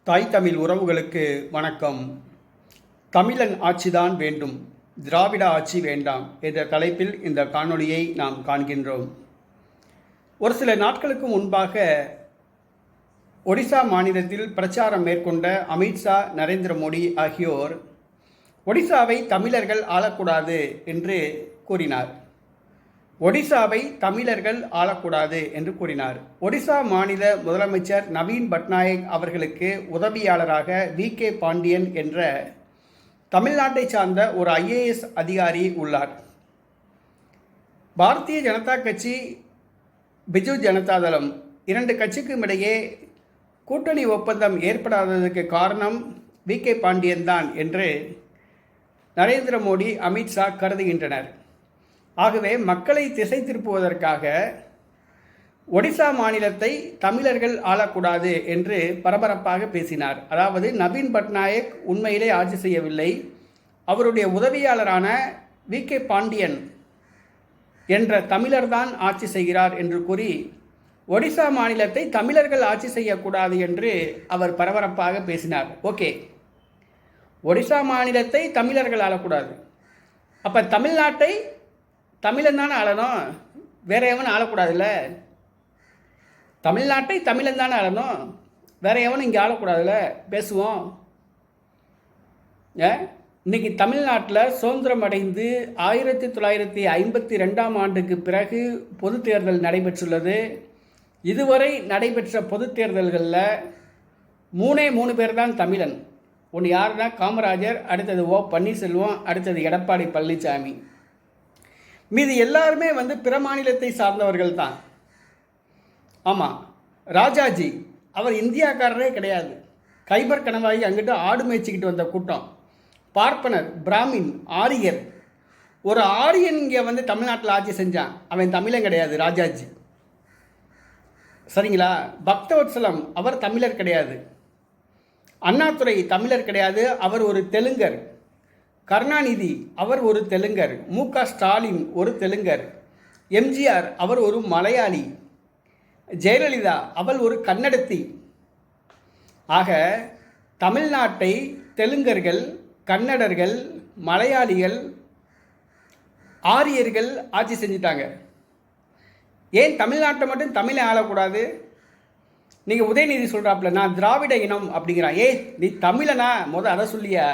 தாய் தமிழ் உறவுகளுக்கு வணக்கம். தமிழன் ஆட்சிதான் வேண்டும், திராவிட ஆட்சி வேண்டாம் என்ற தலைப்பில் இந்த காணொளியை நாம் காண்கின்றோம். ஒரு சில நாட்களுக்கு முன்பாக ஒடிசா மாநிலத்தில் பிரச்சாரம் மேற்கொண்ட அமித்ஷா, நரேந்திர மோடி ஆகியோர் ஒடிசாவை தமிழர்கள் ஆளக்கூடாது என்று கூறினார். ஒடிசாவை தமிழர்கள் ஆளக்கூடாது என்று கூறினார். ஒடிசா மாநில முதலமைச்சர் நவீன் பட்நாயக் அவர்களுக்கு உதவியாளராக வி.கே. பாண்டியன் என்ற தமிழ்நாட்டை சார்ந்த ஒரு IAS அதிகாரி உள்ளார். பாரதிய ஜனதா கட்சி, பிஜு ஜனதாதளம் இரண்டு கட்சிக்கும் இடையே கூட்டணி ஒப்பந்தம் ஏற்படாததற்கு காரணம் வி.கே. பாண்டியன் தான் என்று நரேந்திர மோடி, அமித்ஷா கருதுகின்றனர். ஆகவே மக்களை திசை திருப்புவதற்காக ஒடிசா மாநிலத்தை தமிழர்கள் ஆளக்கூடாது என்று பரபரப்பாக பேசினார். அதாவது நவீன் பட்நாயக் உண்மையிலே ஆட்சி செய்யவில்லை, அவருடைய உதவியாளரான வி.கே. பாண்டியன் என்ற தமிழர்தான் ஆட்சி செய்கிறார் என்று கூறி ஒடிசா மாநிலத்தை தமிழர்கள் ஆட்சி செய்யக்கூடாது என்று அவர் பரபரப்பாக பேசினார். ஓகே, ஒடிசா மாநிலத்தை தமிழர்கள் ஆளக்கூடாது, அப்போ தமிழ்நாட்டை தமிழன் தானே ஆளணும், வேற எவனும் ஆளக்கூடாதுல்ல. தமிழ்நாட்டை தமிழன் தானே ஆளணும், வேற எவனும் இங்கே ஆளக்கூடாதுல்ல. பேசுவோம். இன்னைக்கு தமிழ்நாட்டில் சுதந்திரம் அடைந்து 1952ஆம் ஆண்டுக்கு பிறகு பொது தேர்தல் நடைபெற்றுள்ளது. இதுவரை நடைபெற்ற பொது தேர்தல்களில் மூணு பேர் தான் தமிழன். ஒன்று யாருன்னா காமராஜர், அடுத்தது ஓ பன்னீர்செல்வம், அடுத்தது எடப்பாடி பழனிசாமி. மீது எல்லாருமே பிற மாநிலத்தை சார்ந்தவர்கள் தான். ஆமாம், ராஜாஜி அவர் இந்தியாக்காரரே கிடையாது. கைபர் கணவாய் அங்கிட்டு ஆடு மேய்ச்சிக்கிட்டு வந்த கூட்டம். பார்ப்பனர், பிராமின், ஆரியர். ஒரு ஆரியன் இங்கே தமிழ்நாட்டில் ஆட்சி செஞ்சான், அவன் தமிழன் கிடையாது, ராஜாஜி. சரிங்களா? பக்தவத்சலம் அவர் தமிழர் கிடையாது. அண்ணாதுரை தமிழர் கிடையாது, அவர் ஒரு தெலுங்கர். கருணாநிதி அவர் ஒரு தெலுங்கர். மு.க. ஸ்டாலின் ஒரு தெலுங்கர். எம்ஜிஆர் அவர் ஒரு மலையாளி. ஜெயலலிதா அவள் ஒரு கன்னடத்தி. ஆக தமிழ்நாட்டை தெலுங்கர்கள், கன்னடர்கள், மலையாளிகள், ஆரியர்கள் ஆட்சி செஞ்சிட்டாங்க. ஏன் தமிழ்நாட்டை மட்டும் தமிழை ஆளக்கூடாது? நீங்கள் உதயநிதி சொல்கிறாப்புல நான் திராவிட இனம் அப்படிங்கிறான். நீ தமிழனா? அதை சொல்லியா?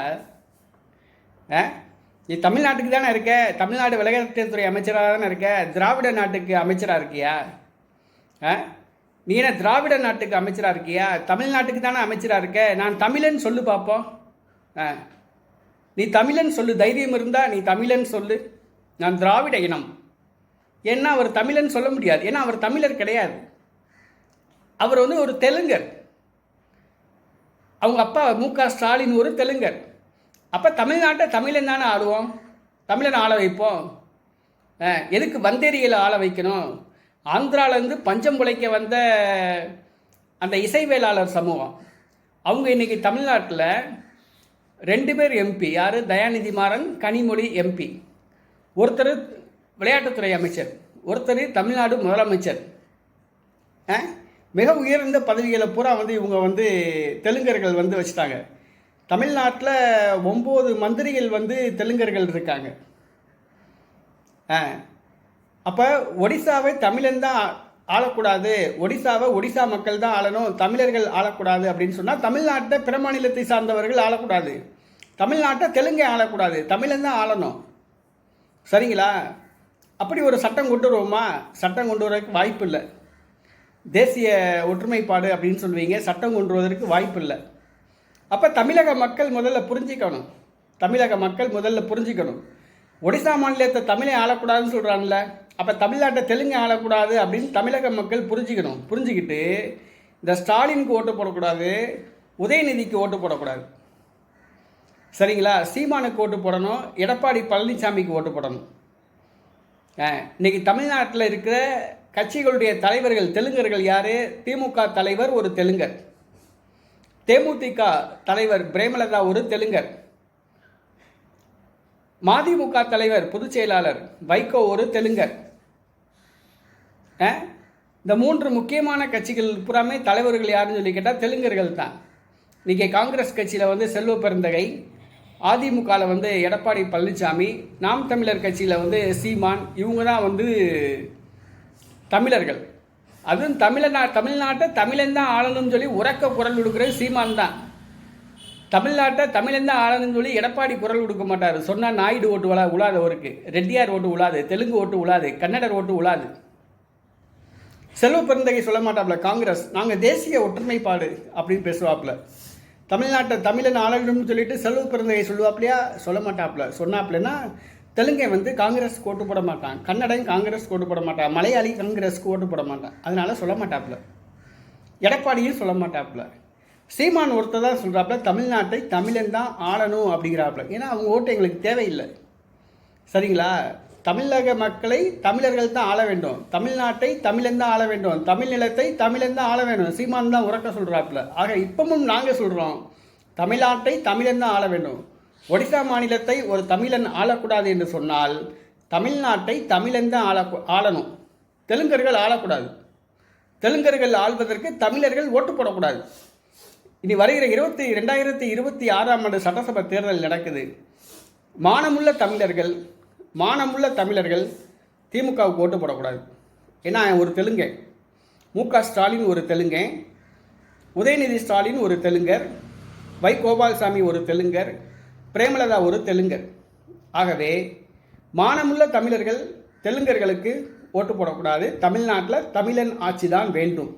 நீ தமிழ்நாட்டுக்கு தானே இருக்க, தமிழ்நாடு விளையாட்டுத்துறை அமைச்சராக தானே இருக்க, திராவிட நாட்டுக்கு அமைச்சராக இருக்கியா? நீ என்ன திராவிட நாட்டுக்கு அமைச்சராக இருக்கியா? தமிழ்நாட்டுக்கு தானே அமைச்சராக இருக்க. நான் தமிழன் சொல்லு பார்ப்போம். நீ தமிழன் சொல்லு, தைரியம் இருந்தால் நீ தமிழன் சொல்லு. நான் திராவிட இனம். ஏன்னா அவர் தமிழன் சொல்ல முடியாது, ஏன்னா அவர் தமிழர் கிடையாது. அவர் ஒரு தெலுங்கர். அவங்க அப்பா மு.க. ஸ்டாலின் ஒரு தெலுங்கர். அப்போ தமிழ்நாட்டை தமிழன் தானே ஆளுவோம், தமிழன் ஆள வைப்போம். எதுக்கு வந்தேரியில் ஆள வைக்கணும்? ஆந்திராவிலேருந்து பஞ்சம் பிழைக்க வந்த அந்த இசைவேளாளர் சமூகம், அவங்க இன்றைக்கி தமிழ்நாட்டில் 2 பேர் MP. யார்? தயாநிதி மாறன், கனிமொழி MP. ஒருத்தர் விளையாட்டுத்துறை அமைச்சர், ஒருத்தர் தமிழ்நாடு முதலமைச்சர். மிக உயர்ந்த பதவிகளை பூரா இவங்க தெலுங்கர்கள் வச்சுட்டாங்க. தமிழ்நாட்டில் 9 மந்திரிகள் தெலுங்கர்கள் இருக்காங்க. அப்போ ஒடிசாவை தமிழன் தான் ஆளக்கூடாது, ஒடிசாவை ஒடிசா மக்கள் தான் ஆளணும், தமிழர்கள் ஆளக்கூடாது அப்படின்னு சொன்னால் தமிழ்நாட்டை பிற மாநிலத்தை சார்ந்தவர்கள் ஆளக்கூடாது, தமிழ்நாட்டை தெலுங்கை ஆளக்கூடாது, தமிழன் தான் ஆளணும். சரிங்களா? அப்படி ஒரு சட்டம் கொண்டு வருவோமா? சட்டம் கொண்டு வரதுக்கு வாய்ப்பு இல்லை. தேசிய ஒற்றுமைப்பாடு அப்படின்னு சொல்லுவீங்க, சட்டம் கொண்டு வருவதற்கு வாய்ப்பு இல்லை. அப்போ தமிழக மக்கள் முதல்ல புரிஞ்சிக்கணும். ஒடிசா மாநிலத்தை தமிழை ஆளக்கூடாதுன்னு சொல்கிறான்ல, அப்போ தமிழ்நாட்டை தெலுங்கு ஆளக்கூடாது அப்படின்னு தமிழக மக்கள் புரிஞ்சுக்கிட்டு இந்த ஸ்டாலினுக்கு ஓட்டு போடக்கூடாது, உதயநிதிக்கு ஓட்டு போடக்கூடாது. சரிங்களா? சீமானுக்கு ஓட்டு போடணும், எடப்பாடி பழனிசாமிக்கு ஓட்டு போடணும். இன்னைக்கு தமிழ்நாட்டில் இருக்கிற கட்சிகளுடைய தலைவர்கள் தெலுங்கர்கள் யார்? திமுக தலைவர் ஒரு தெலுங்கர், தேமுதிக தலைவர் பிரேமலதா ஒரு தெலுங்கர், மதிமுக தலைவர் பொதுச் செயலாளர் வைகோ ஒரு தெலுங்கர். இந்த 3 முக்கியமான கட்சிகள் புறாமே தலைவர்கள் யாருன்னு சொல்லி கேட்டால் தெலுங்கர்கள் தான். இன்றைக்கி காங்கிரஸ் கட்சியில் வந்து செல்வ பெருந்தகை, அதிமுகவில் வந்து எடப்பாடி பழனிசாமி, நாம் தமிழர் கட்சியில் வந்து சீமான், இவங்க தான் வந்து தமிழர்கள். அதுவும் தமிழ்நாட்டை தமிழன் தான் ஆளணும்னு சொல்லி உறக்க குரல் கொடுக்குறது சீமான் தான். தமிழ்நாட்டை தமிழன் தான் ஆளணும்னு சொல்லி எடப்பாடி குரல் கொடுக்க மாட்டார். சொன்னால் நாயுடு ஓட்டு உழாது, அவருக்கு ரெட்டியார் ஓட்டு உழாது, தெலுங்கு ஓட்டு உழாது, கன்னடர் ஓட்டு உழாது. செல்வ பெருந்தகை சொல்ல மாட்டாப்புல, காங்கிரஸ் நாங்கள் தேசிய ஒற்றுமைப்பாடு அப்படின்னு பேசுவாப்புல. தமிழ்நாட்டை தமிழன் ஆளணும்னு சொல்லிட்டு செல்வ பெருந்தகை சொல்லுவாப்லையா? சொல்ல மாட்டாப்புல. சொன்னாப்புலன்னா தெலுங்கை வந்து காங்கிரஸ்க்கு ஓட்டு போட மாட்டான், கன்னடன் காங்கிரஸ்க்கு ஓட்டு போட மாட்டான், மலையாளி காங்கிரஸ்க்கு ஓட்டு போட மாட்டான். அதனால சொல்ல மாட்டாப்புல. எடப்பாடியும் சொல்ல மாட்டாப்புல. சீமான் ஒருத்தர் தான் சொல்கிறாப்புல, தமிழ்நாட்டை தமிழன் தான் ஆளணும் அப்படிங்கிறாப்புல. ஏன்னா அவங்க ஓட்டு எங்களுக்கு தேவையில்லை. சரிங்களா? தமிழக மக்களை தமிழர்கள் தான் ஆள வேண்டும், தமிழ்நாட்டை தமிழன் தான் ஆள வேண்டும், தமிழ் நிலத்தை தமிழன் தான் ஆள வேண்டும். சீமான் தான் உறக்க சொல்கிறாப்புல. ஆக இப்பவும் நாங்கள் சொல்கிறோம், தமிழ்நாட்டை தமிழன் தான் ஆள வேண்டும். ஒடிசா மாநிலத்தை ஒரு தமிழன் ஆளக்கூடாது என்று சொன்னால் தமிழ்நாட்டை தமிழன் தான் ஆளணும். தெலுங்கர்கள் ஆளக்கூடாது. தெலுங்கர்கள் ஆள்வதற்கு தமிழர்கள் ஓட்டு போடக்கூடாது. இனி வருகிற 2026ஆம் ஆண்டு சட்டசபை தேர்தல் நடக்குது. மானமுள்ள தமிழர்கள் திமுகவுக்கு ஓட்டு போடக்கூடாது. ஏன்னா ஒரு தெலுங்கன், மு.க. ஸ்டாலின் ஒரு தெலுங்கன், உதயநிதி ஸ்டாலின் ஒரு தெலுங்கர், வை. கோபால்சாமி ஒரு தெலுங்கர், பிரேமலதா ஒரு தெலுங்கர். ஆகவே மானமுள்ள தமிழர்கள் தெலுங்கர்களுக்கு ஓட்டு போடக்கூடாது. தமிழ்நாட்டில் தமிழன் ஆட்சி தான் வேண்டும்.